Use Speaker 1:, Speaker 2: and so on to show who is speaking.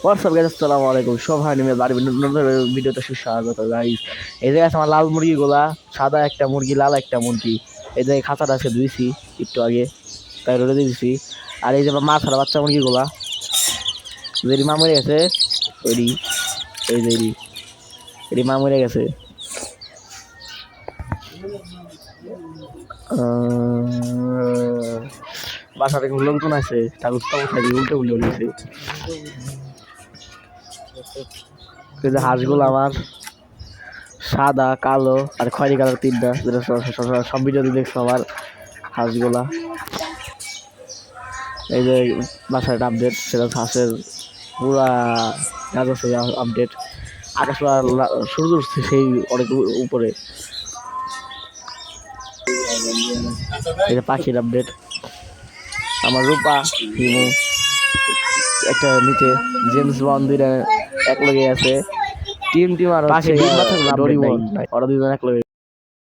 Speaker 1: WhatsApp guys, আসসালামু আলাইকুম। সবাই নিয়ে বাড়ি নতুন ভিডিওতে সুস্বাগত গাইস। এই যে আছে আমার লাল মুরগিগুলা, সাদা একটা মুরগি, লাল একটা মুরগি। এই যে খাঁচাটা আছে ধুইছি একটু আগে, তাই রোদে দিয়েছি। আর এই যে মা ছাড়া বাচ্চা মুরগিগুলা, যেটি মা মরে গেছে, ওইটি এই যে এটি মা মরে গেছে। বাসাতে কোনো লোকজন আছে, ঠাকুর উঠাই দিয়ে উল্টে উল্টে উঠেছে। এই যে হাঁসগুলো আমার সাদা, কালো আর খয়েরি কালার তিনটা, যেটা সব ভিডিওতে দেখছো আমার হাঁসগুলা। এই যে বাসার একটা আপডেট, সেটা হাঁসের পুরা কাজ আছে আপডেট। আকাশ সূর্য উঠছে সেই অনেক উপরে। এই যে পাখির আপডেট, আমার রূপা হিমু একটা নিচে জেমস বন্ড দুইটা এক লগে আছে। টিম আর পাখি ডরিমন, ওরা দুজন এক লগে।